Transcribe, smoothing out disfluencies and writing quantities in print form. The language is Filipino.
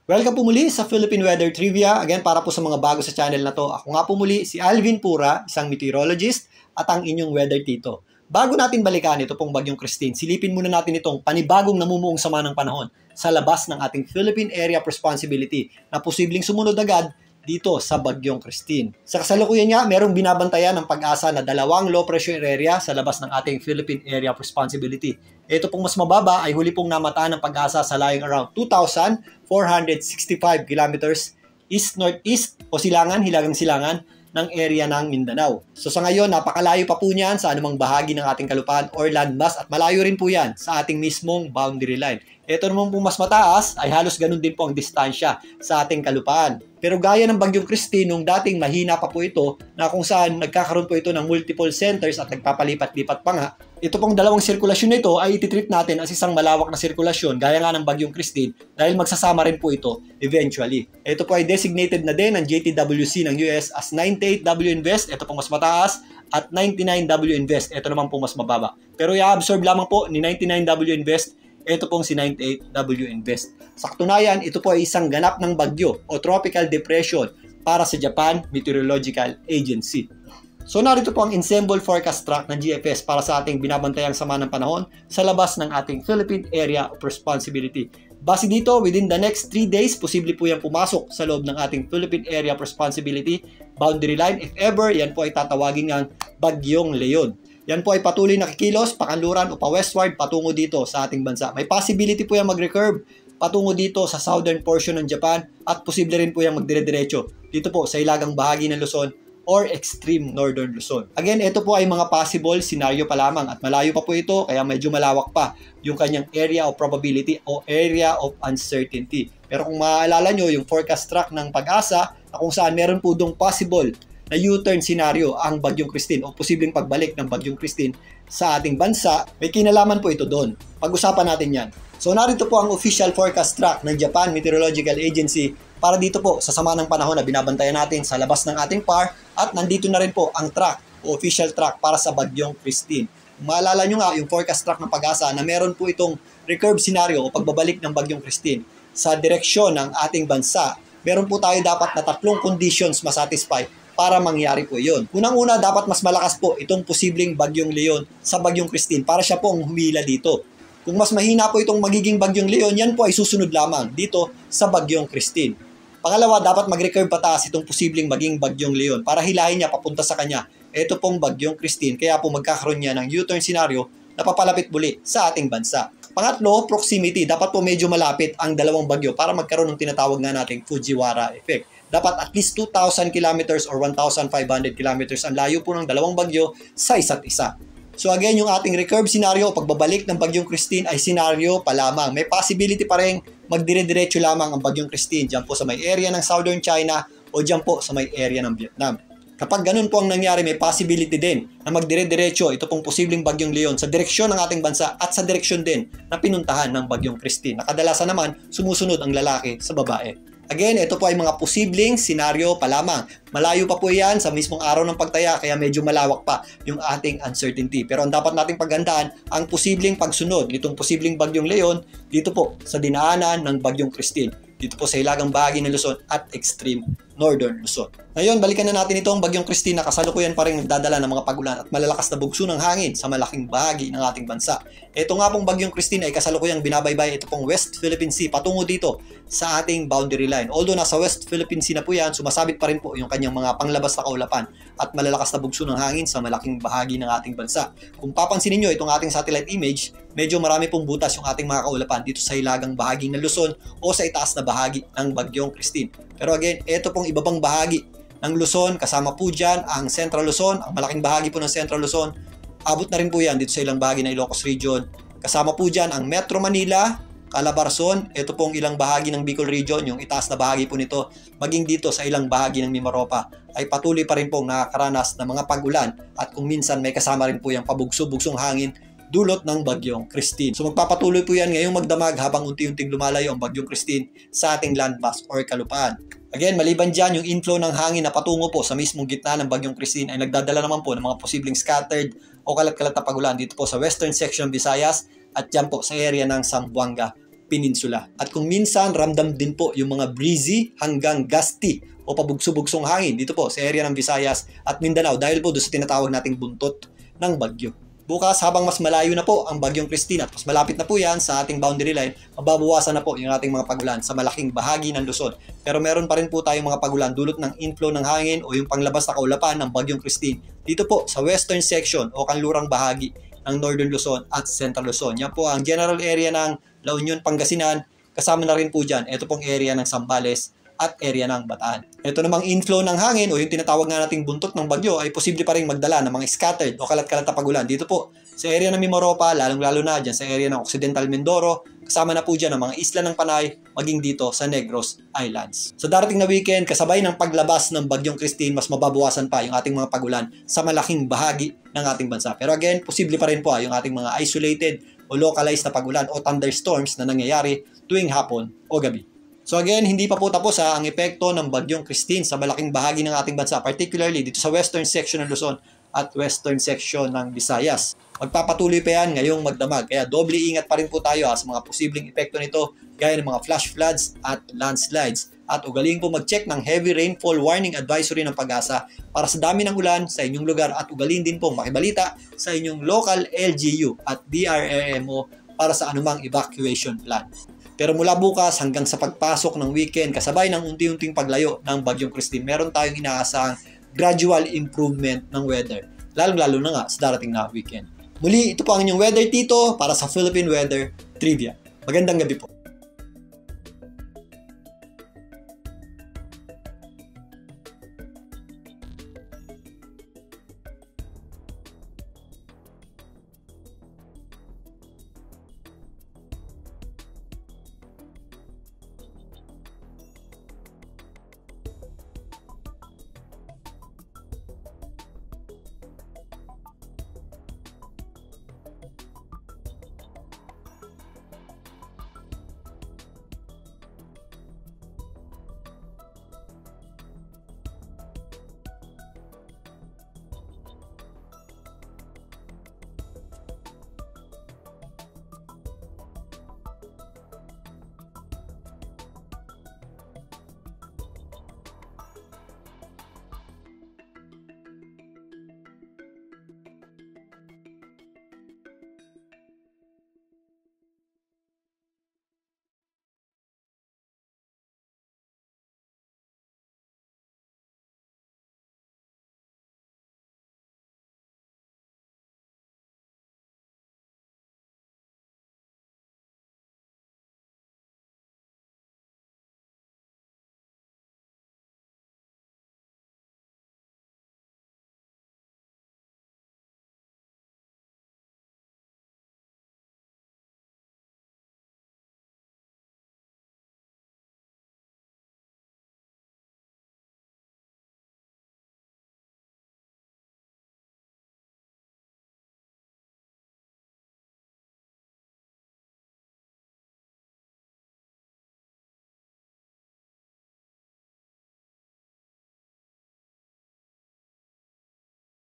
Welcome po muli sa Philippine Weather Trivia. Again, para po sa mga bago sa channel na to, ako nga po muli si Alvin Pura, isang meteorologist at ang inyong weather tito. Bago natin balikan ito pong Bagyong Christine, silipin muna natin itong panibagong namumuong sama ng panahon sa labas ng ating Philippine Area of Responsibility na posibleng sumunod agad dito sa Bagyong Christine. Sa kasalukuyan niya, merong binabantayan ng Pag-asa na dalawang low pressure area sa labas ng ating Philippine Area of Responsibility. Ito pong mas mababa ay huli pong namataan ng Pag-asa sa layong around 2,465 kilometers east-northeast o hilagang silangan ng area ng Mindanao. So sa ngayon, napakalayo pa po niyan sa anumang bahagi ng ating kalupaan or landmass at malayo rin po yan sa ating mismong boundary line. Ito naman po mas mataas ay halos ganun din po ang distansya sa ating kalupaan. Pero gaya ng Bagyong Christine, nung dating mahina pa po ito na kung saan nagkakaroon po ito ng multiple centers at nagpapalipat-lipat pa nga, ito pong dalawang sirkulasyon nito ay ititreat natin as isang malawak na sirkulasyon gaya nga ng Bagyong Christine dahil magsasama rin po ito eventually. Ito po ay designated na din ng JTWC ng US as 98W Invest, ito pong mas mataas, at 99W Invest, ito naman po mas mababa. Pero i-absorb lamang po ni 99W Invest ito pong si 98W Invest. Sa katunayan, ito po ay isang ganap ng bagyo o tropical depression para sa Japan Meteorological Agency. So narito po ang ensemble forecast track ng GFS para sa ating binabantayang sama ng panahon sa labas ng ating Philippine Area of Responsibility. Base dito, within the next 3 days, posible po yan pumasok sa loob ng ating Philippine Area of Responsibility boundary line. If ever, yan po ay tatawagin ng Bagyong Leon. Yan po ay patuloy na kikilos, pakanluran o pa-westward patungo dito sa ating bansa. May possibility po yan mag-recurve patungo dito sa southern portion ng Japan at posible rin po yan magdire-diretso dito po sa hilagang bahagi ng Luzon or extreme northern Luzon. Again, ito po ay mga possible scenario pa lamang at malayo pa po ito kaya medyo malawak pa yung kanyang area of probability o area of uncertainty. Pero kung maaalala nyo, yung forecast track ng Pag-asa na kung saan meron po dong possible na U-turn scenario ang Bagyong Christine o posibleng pagbalik ng Bagyong Christine sa ating bansa, may kinalaman po ito doon. Pag-usapan natin yan. So narito po ang official forecast track ng Japan Meteorological Agency para dito po sa sama ng panahon na binabantayan natin sa labas ng ating PAR at nandito na rin po ang track o official track para sa Bagyong Christine. Kung maalala nyo nga yung forecast track ng Pag-asa na meron po itong recurve scenario o pagbabalik ng Bagyong Christine sa direksyon ng ating bansa, meron po tayo dapat na 3 conditions masatisfy para mangyari po yun. Unang-una, dapat mas malakas po itong posibleng Bagyong Leon sa Bagyong Christine para siya pong humila dito. Kung mas mahina po itong magiging Bagyong Leon, yan po ay susunod lamang dito sa Bagyong Christine. Pangalawa, dapat mag-recurve pataas itong posibleng maging Bagyong Leon para hilahin niya papunta sa kanya. Ito pong Bagyong Christine, kaya po magkakaroon niya ng U-turn scenario na papalapit muli sa ating bansa. Pangatlo, proximity. Dapat po medyo malapit ang dalawang bagyo para magkaroon ng tinatawag nga nating Fujiwara effect. Dapat at least 2,000 kilometers or 1,500 kilometers ang layo po ng dalawang bagyo sa isa't isa. So again, yung ating recurve scenario o pagbabalik ng Bagyong Christine ay scenario pa lamang. May possibility pa rin magdire-diretso lamang ang Bagyong Christine dyan po sa may area ng Southern China o dyan po sa may area ng Vietnam. Kapag ganun po ang nangyari, may possibility din na magdire-diretso ito pong posibleng Bagyong Leon sa direksyon ng ating bansa at sa direksyon din na pinuntahan ng Bagyong Christine. Nakadalasan naman, sumusunod ang lalaki sa babae. Again, ito po ay mga posibleng senaryo pa lamang. Malayo pa po yan sa mismong araw ng pagtaya kaya medyo malawak pa yung ating uncertainty. Pero ang dapat nating paghandaan, ang posibleng pagsunod nitong posibleng Bagyong Leon dito po sa dinaanan ng Bagyong Christine. Dito po sa hilagang bahagi ng Luzon at extreme northern Luzon. Ngayon, balikan na natin itong Bagyong Christine na kasalukuyan pa rin nagdadala ng mga pagulan at malalakas na bugso ng hangin sa malaking bahagi ng ating bansa. Ito nga pong Bagyong Christine ay kasalukuyang binabaybay ito pong West Philippine Sea patungo dito sa ating boundary line. Although nasa West Philippine Sea na po yan, sumasabit pa rin po yung kanyang mga panglabas na kaulapan at malalakas na bugso ng hangin sa malaking bahagi ng ating bansa. Kung papansinin nyo itong ating satellite image, medyo marami pong butas yung ating mga kaulapan dito sa hilagang bahagi ng Luzon o sa itaas na bahagi ng Bagyong Christine. Pero again, ito pong ibabang bahagi ng Luzon, kasama po dyan ang Central Luzon, ang malaking bahagi po ng Central Luzon, abot na rin po yan dito sa ilang bahagi ng Ilocos Region. Kasama po dyan ang Metro Manila, Calabarzon, ito pong ilang bahagi ng Bicol Region, yung itaas na bahagi po nito, maging dito sa ilang bahagi ng Mimaropa, ay patuloy pa rin pong nakakaranas ng mga pagulan at kung minsan may kasama rin po yung pabugso-bugsong hangin dulot ng Bagyong Christine. So magpapatuloy po yan ngayong magdamag habang unti-unting lumalayo ang Bagyong Christine sa ating landmass or kalupaan. Again, maliban dyan, yung inflow ng hangin na patungo po sa mismong gitna ng Bagyong Christine ay nagdadala naman po ng mga posibleng scattered o kalat-kalat na pagulan dito po sa western section ng Visayas at dyan po sa area ng Zamboanga peninsula. At kung minsan ramdam din po yung mga breezy hanggang gusty o pabugso-bugsong hangin dito po sa area ng Visayas at Mindanao dahil po doon sa tinatawag nating buntot ng bagyo. Bukas, habang mas malayo na po ang Bagyong Christine at mas malapit na po yan sa ating boundary line, mababawasan na po yung ating mga pagulan sa malaking bahagi ng Luzon. Pero meron pa rin po tayong mga pagulan dulot ng inflow ng hangin o yung panglabas na kaulapan ng Bagyong Christine dito po sa western section o kanlurang bahagi ng Northern Luzon at Central Luzon. Yan po ang general area ng La Union, Pangasinan. Kasama na rin po dyan, ito pong area ng Zambales at area ng Bataan. Ito namang inflow ng hangin o yung tinatawag nga nating buntot ng bagyo ay posible pa rin magdala ng mga scattered o kalat-kalat na pagulan dito po sa area ng Mimaropa, lalong-lalo na dyan sa area ng Occidental Mindoro, kasama na po dyan ang mga isla ng Panay, maging dito sa Negros Islands. Sa darating na weekend, kasabay ng paglabas ng Bagyong Christine, mas mababawasan pa yung ating mga pagulan sa malaking bahagi ng ating bansa. Pero again, posible pa rin po yung ating mga isolated o localized na pagulan o thunderstorms na nangyayari tuwing hapon o gabi. So again, hindi pa po tapos ang epekto ng Bagyong Christine sa malaking bahagi ng ating bansa, particularly dito sa western section ng Luzon at western section ng Visayas. Magpapatuloy pa yan ngayong magdamag, kaya doble ingat pa rin po tayo sa mga posibleng epekto nito gaya ng mga flash floods at landslides. At ugaliin po mag-check ng heavy rainfall warning advisory ng Pag-asa para sa dami ng ulan sa inyong lugar at ugaliin din po makibalita sa inyong local LGU at DRRMO para sa anumang evacuation plan. Pero mula bukas hanggang sa pagpasok ng weekend, kasabay ng unti-unting paglayo ng Bagyong Christine, meron tayong inaasahang gradual improvement ng weather, lalong-lalo na nga sa darating na weekend. Muli, ito po ang inyong Weather Tito para sa Philippine Weather Trivia. Magandang gabi po.